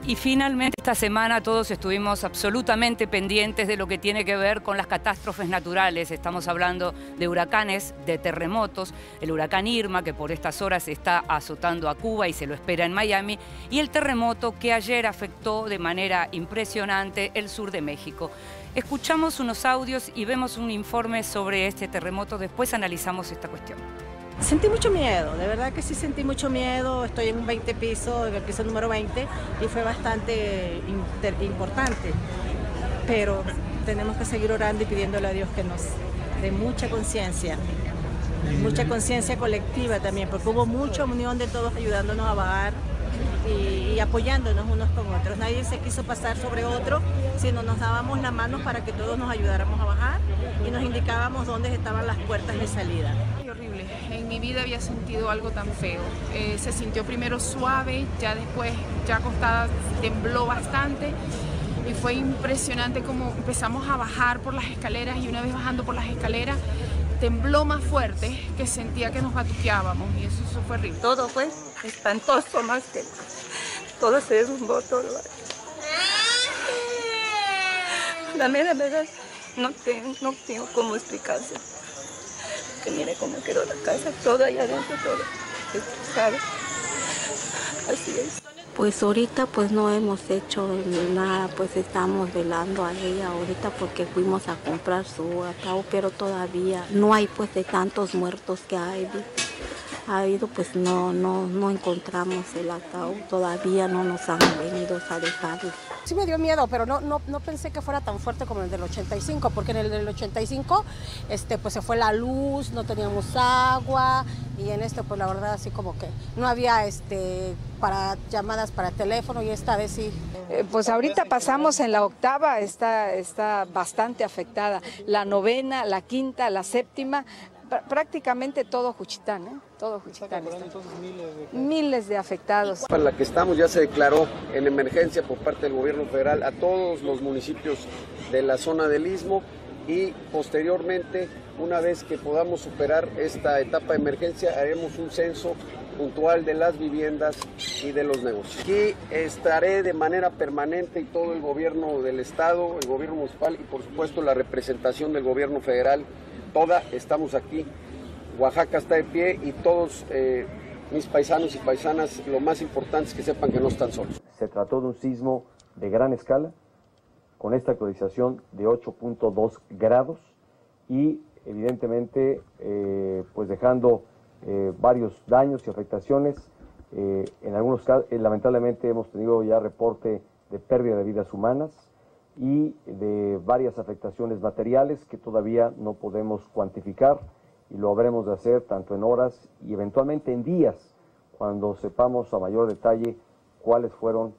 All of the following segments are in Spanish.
Y finalmente esta semana todos estuvimos absolutamente pendientes de lo que tiene que ver con las catástrofes naturales. Estamos hablando de huracanes, de terremotos, el huracán Irma, que por estas horas está azotando a Cuba y se lo espera en Miami, y el terremoto que ayer afectó de manera impresionante el sur de México. Escuchamos unos audios y vemos un informe sobre este terremoto, después analizamos esta cuestión. Sentí mucho miedo, de verdad que sí sentí mucho miedo. Estoy en un 20 piso, en el piso número 20, y fue bastante importante. Pero tenemos que seguir orando y pidiéndole a Dios que nos dé mucha conciencia colectiva también, porque hubo mucha unión de todos ayudándonos a bajar y apoyándonos unos con otros. Nadie se quiso pasar sobre otro, sino nos dábamos la mano para que todos nos ayudáramos a bajar y nos indicábamos dónde estaban las puertas de salida. Horrible, en mi vida había sentido algo tan feo. Se sintió primero suave, ya después, ya acostada, tembló bastante y fue impresionante como empezamos a bajar por las escaleras, y una vez bajando por las escaleras tembló más fuerte, que sentía que nos batuqueábamos, y eso fue horrible. Todo fue espantoso, más que todo se derrumbó, todo. La verdad, no tengo cómo explicarse. Que mire cómo quedó la casa, todo allá adentro, todo destrozado. Así es. Pues ahorita pues no hemos hecho nada, pues estamos velando a ella ahorita porque fuimos a comprar su ataúd, pero todavía no hay pues de tantos muertos que ha ido, pues no encontramos el ataúd, todavía no nos han venido a dejarlo. Sí me dio miedo, pero no pensé que fuera tan fuerte como el del 85, porque en el del 85 pues se fue la luz, no teníamos agua, y en pues la verdad así como que no había para llamadas para teléfono, y esta vez sí. Pues ahorita pasamos en la octava, está bastante afectada, la novena, la quinta, la séptima, prácticamente todo Juchitán, todo Juchitán. Miles de afectados. Para la que estamos ya se declaró en emergencia por parte del gobierno federal a todos los municipios de la zona del Istmo, y posteriormente, una vez que podamos superar esta etapa de emergencia, haremos un censo puntual de las viviendas y de los negocios. Aquí estaré de manera permanente, y todo el gobierno del estado, el gobierno municipal y por supuesto la representación del gobierno federal, toda estamos aquí. Oaxaca está de pie, y todos mis paisanos y paisanas, lo más importante es que sepan que no están solos. Se trató de un sismo de gran escala, con esta actualización de 8.2 grados, y evidentemente pues dejando varios daños y afectaciones. En algunos casos, lamentablemente, hemos tenido ya reporte de pérdida de vidas humanas y de varias afectaciones materiales que todavía no podemos cuantificar, y lo habremos de hacer tanto en horas y eventualmente en días, cuando sepamos a mayor detalle cuáles fueron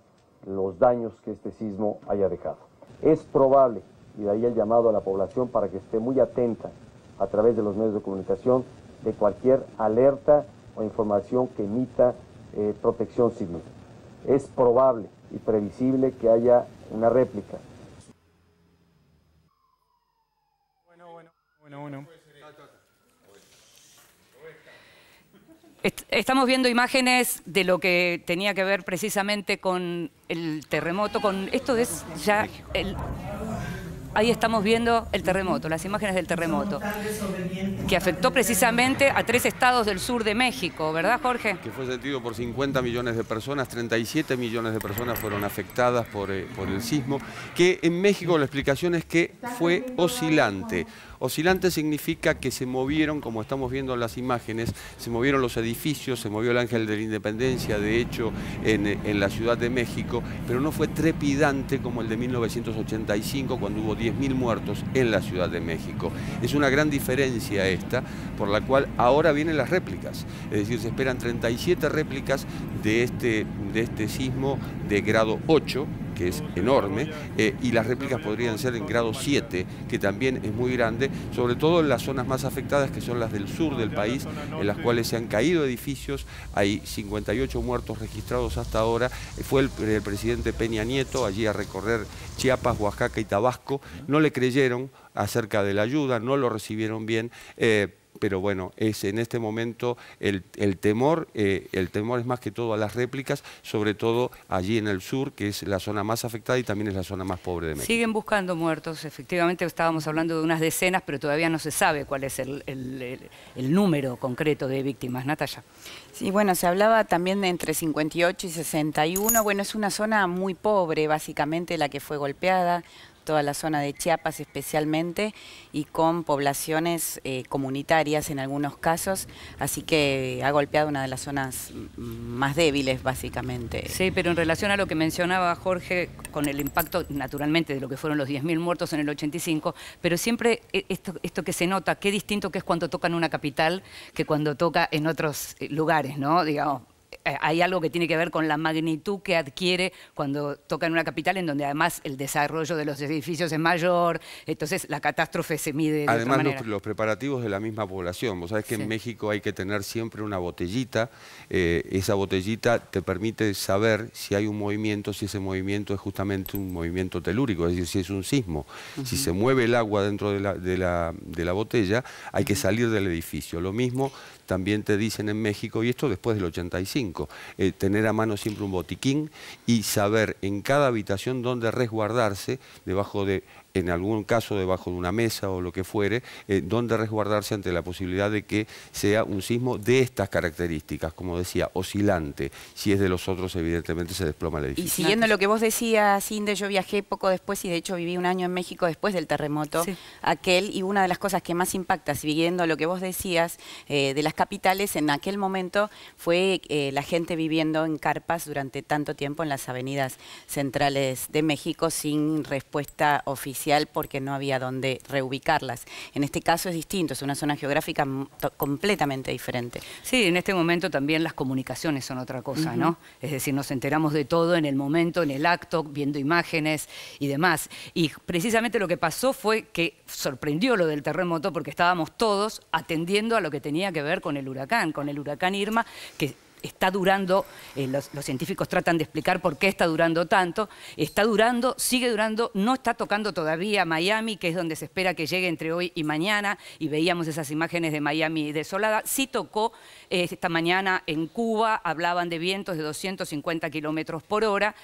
los daños que este sismo haya dejado. Es probable, y de ahí el llamado a la población para que esté muy atenta a través de los medios de comunicación de cualquier alerta o información que emita Protección Civil. Es probable y previsible que haya una réplica. Bueno. Estamos viendo imágenes de lo que tenía que ver precisamente con el terremoto, con esto es ya ahí estamos viendo el terremoto, las imágenes del terremoto, que afectó precisamente a 3 estados del sur de México, ¿verdad, Jorge? Que fue sentido por 50 millones de personas, 37 millones de personas fueron afectadas por el sismo, que en México la explicación es que fue oscilante. Oscilante significa que se movieron, como estamos viendo en las imágenes, se movieron los edificios, se movió el Ángel de la Independencia, de hecho, en la Ciudad de México, pero no fue trepidante como el de 1985, cuando hubo 10.000 muertos en la Ciudad de México. Es una gran diferencia esta, por la cual ahora vienen las réplicas. Es decir, se esperan 37 réplicas de este sismo de grado 8, que es enorme, y las réplicas podrían ser en grado 7, que también es muy grande, sobre todo en las zonas más afectadas, que son las del sur del país, en las cuales se han caído edificios. Hay 58 muertos registrados hasta ahora. Fue el presidente Peña Nieto allí a recorrer Chiapas, Oaxaca y Tabasco. No le creyeron acerca de la ayuda, no lo recibieron bien. pero bueno, es en este momento el temor es más que todo a las réplicas, sobre todo allí en el sur, que es la zona más afectada y también es la zona más pobre de México. Siguen buscando muertos, efectivamente estábamos hablando de unas decenas, pero todavía no se sabe cuál es el número concreto de víctimas. Natalia. Sí, bueno, se hablaba también de entre 58 y 61, bueno, es una zona muy pobre, básicamente la que fue golpeada, toda la zona de Chiapas especialmente, y con poblaciones comunitarias en algunos casos, así que ha golpeado una de las zonas más débiles básicamente. Sí, pero en relación a lo que mencionaba Jorge, con el impacto naturalmente de lo que fueron los 10.000 muertos en el 85, pero siempre esto que se nota, qué distinto que es cuando toca en una capital que cuando toca en otros lugares, ¿no? Digamos, hay algo que tiene que ver con la magnitud que adquiere cuando toca en una capital en donde además el desarrollo de los edificios es mayor, entonces la catástrofe se mide de otra manera. Además los preparativos de la misma población. Vos sabés que en México hay que tener siempre una botellita, esa botellita te permite saber si hay un movimiento, si ese movimiento es justamente un movimiento telúrico, es decir, si es un sismo. Si se mueve el agua dentro de la botella, hay que salir del edificio. Lo mismo también te dicen en México, y esto después del 85, tener a mano siempre un botiquín y saber en cada habitación dónde resguardarse, en algún caso debajo de una mesa o lo que fuere, dónde resguardarse ante la posibilidad de que sea un sismo de estas características, como decía, oscilante. Si es de los otros, evidentemente se desploma el edificio. Y siguiendo lo que vos decías, Inde, yo viajé poco después y de hecho viví un año en México después del terremoto aquel, y una de las cosas que más impacta, siguiendo lo que vos decías, de las capitales, en aquel momento fue la gente viviendo en carpas durante tanto tiempo en las avenidas centrales de México sin respuesta oficial, porque no había dónde reubicarlas. En este caso es distinto, es una zona geográfica completamente diferente. Sí, en este momento también las comunicaciones son otra cosa, ¿no? Es decir, nos enteramos de todo en el momento, en el acto, viendo imágenes y demás. Y precisamente lo que pasó fue que sorprendió lo del terremoto porque estábamos todos atendiendo a lo que tenía que ver con el huracán Irma, que está durando, los científicos tratan de explicar por qué está durando tanto, está durando, sigue durando, no está tocando todavía Miami, que es donde se espera que llegue entre hoy y mañana, y veíamos esas imágenes de Miami desolada. Sí tocó esta mañana en Cuba, hablaban de vientos de 250 kilómetros por hora.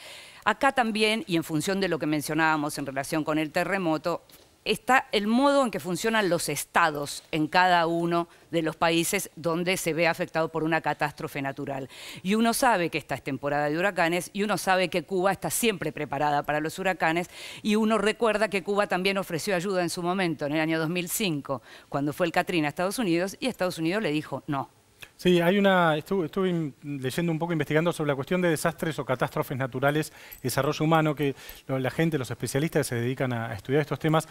Acá también, y en función de lo que mencionábamos en relación con el terremoto, está el modo en que funcionan los estados en cada uno de los países donde se ve afectado por una catástrofe natural. Y uno sabe que esta es temporada de huracanes y uno sabe que Cuba está siempre preparada para los huracanes, y uno recuerda que Cuba también ofreció ayuda en su momento, en el año 2005, cuando fue el Katrina a Estados Unidos, y Estados Unidos le dijo no. Sí, estuve leyendo un poco, investigando sobre la cuestión de desastres o catástrofes naturales, desarrollo humano, que la gente, los especialistas que se dedican a estudiar estos temas,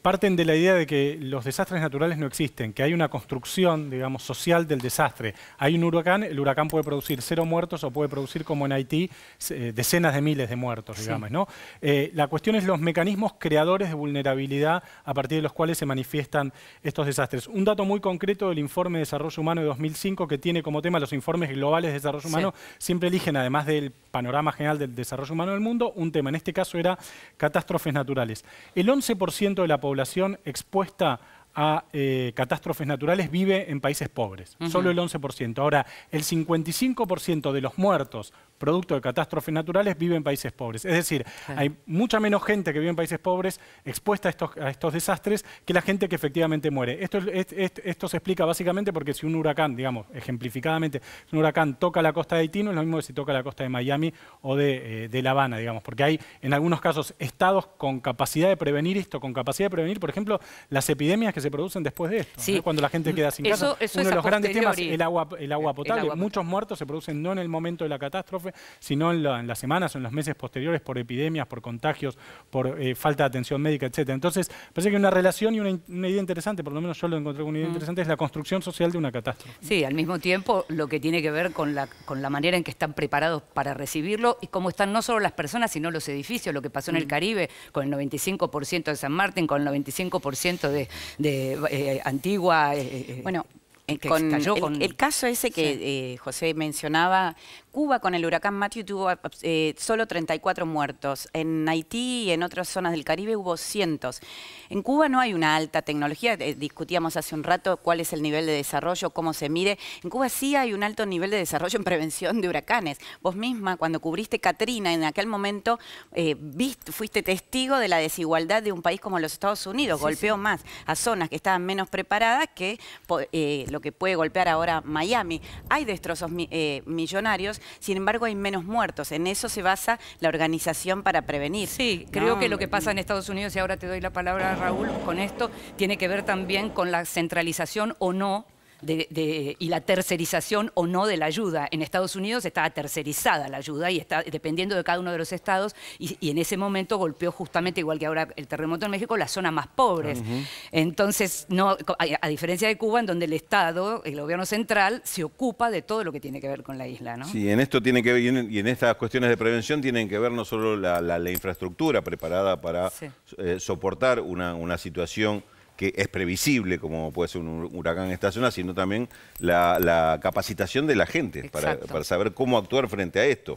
parten de la idea de que los desastres naturales no existen, que hay una construcción, digamos, social del desastre. Hay un huracán, el huracán puede producir 0 muertos o puede producir, como en Haití, decenas de miles de muertos, digamos, ¿no? La cuestión es los mecanismos creadores de vulnerabilidad a partir de los cuales se manifiestan estos desastres. Un dato muy concreto del informe de desarrollo humano de 2005, que tiene como tema los informes globales de desarrollo humano, siempre eligen, además del panorama general del desarrollo humano del mundo, un tema. En este caso era catástrofes naturales. El 11% de la población expuesta a catástrofes naturales vive en países pobres, solo el 11%. Ahora, el 55% de los muertos producto de catástrofes naturales vive en países pobres. Es decir, hay mucha menos gente que vive en países pobres expuesta a estos desastres que la gente que efectivamente muere. Esto se explica básicamente porque si un huracán, digamos, ejemplificadamente, si un huracán toca la costa de Haití, no es lo mismo que si toca la costa de Miami o de La Habana, digamos, porque hay en algunos casos estados con capacidad de prevenir esto, con capacidad de prevenir, por ejemplo, las epidemias que se producen después de esto, ¿no? Cuando la gente queda sin casa. Uno de los grandes temas, el agua potable. Muchos muertos se producen no en el momento de la catástrofe, sino en las semanas o en los meses posteriores por epidemias, por contagios, por falta de atención médica, etc. Entonces, parece que una relación y una idea interesante, por lo menos yo lo encontré como una idea interesante, es la construcción social de una catástrofe. Sí, al mismo tiempo lo que tiene que ver con la manera en que están preparados para recibirlo y cómo están no solo las personas, sino los edificios, lo que pasó en el Caribe, con el 95% de San Martín, con el 95% de Antigua. Bueno, El caso ese que José mencionaba, Cuba con el huracán Matthew tuvo solo 34 muertos. En Haití y en otras zonas del Caribe hubo cientos. En Cuba no hay una alta tecnología. Discutíamos hace un rato cuál es el nivel de desarrollo, cómo se mide. En Cuba sí hay un alto nivel de desarrollo en prevención de huracanes. Vos misma, cuando cubriste Katrina, en aquel momento fuiste testigo de la desigualdad de un país como los Estados Unidos. Golpeó más a zonas que estaban menos preparadas que lo que puede golpear ahora Miami. Hay destrozos millonarios, sin embargo hay menos muertos. En eso se basa la organización para prevenir. Sí, creo que lo que pasa en Estados Unidos, y ahora te doy la palabra, Raúl, con esto, tiene que ver también con la centralización o no y la tercerización o no de la ayuda. En Estados Unidos está tercerizada la ayuda y está dependiendo de cada uno de los estados y en ese momento golpeó justamente, igual que ahora el terremoto en México, las zonas más pobres. Entonces, no, a diferencia de Cuba, en donde el Estado, el gobierno central, se ocupa de todo lo que tiene que ver con la isla, ¿no? Sí, en esto tiene que ver, y en estas cuestiones de prevención tienen que ver no solo la infraestructura preparada para soportar una situación que es previsible, como puede ser un huracán estacional, sino también la capacitación de la gente para saber cómo actuar frente a esto.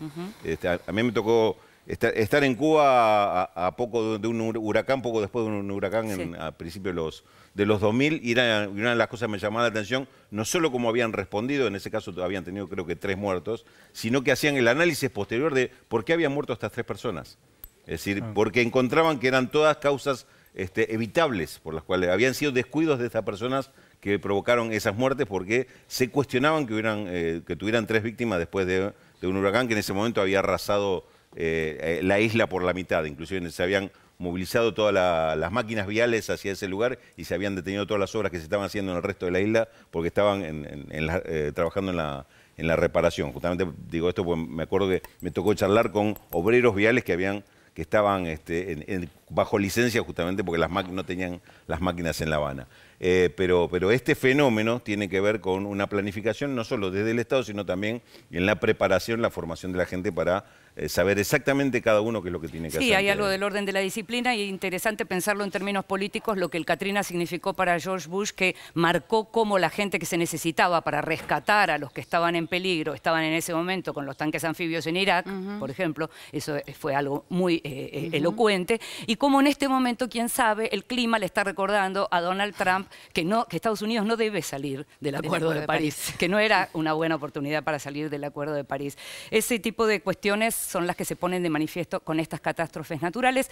A mí me tocó estar en Cuba a poco de un huracán, poco después de un huracán a principios de los 2000, y una de las cosas que me llamaba la atención, no solo cómo habían respondido, en ese caso habían tenido creo que 3 muertos, sino que hacían el análisis posterior de por qué habían muerto estas 3 personas. Es decir, porque encontraban que eran todas causas evitables, por las cuales habían sido descuidos de estas personas que provocaron esas muertes, porque se cuestionaban que tuvieran 3 víctimas después de un huracán que en ese momento había arrasado la isla por la mitad. Inclusive se habían movilizado todas las máquinas viales hacia ese lugar y se habían detenido todas las obras que se estaban haciendo en el resto de la isla porque estaban trabajando en la reparación. Justamente digo esto porque me acuerdo que me tocó charlar con obreros viales que estaban bajo licencia justamente porque no tenían las máquinas en La Habana. Pero este fenómeno tiene que ver con una planificación no solo desde el Estado, sino también en la preparación, la formación de la gente para saber exactamente cada uno qué es lo que tiene que hacer. Sí, hay algo del orden de la disciplina y es interesante pensarlo en términos políticos, lo que el Katrina significó para George Bush, que marcó cómo la gente que se necesitaba para rescatar a los que estaban en peligro, estaban en ese momento con los tanques anfibios en Irak, por ejemplo, eso fue algo muy elocuente, y cómo en este momento, quién sabe, el clima le está recordando a Donald Trump que Estados Unidos no debe salir del Acuerdo de París, que no era una buena oportunidad para salir del Acuerdo de París. Ese tipo de cuestiones son las que se ponen de manifiesto con estas catástrofes naturales.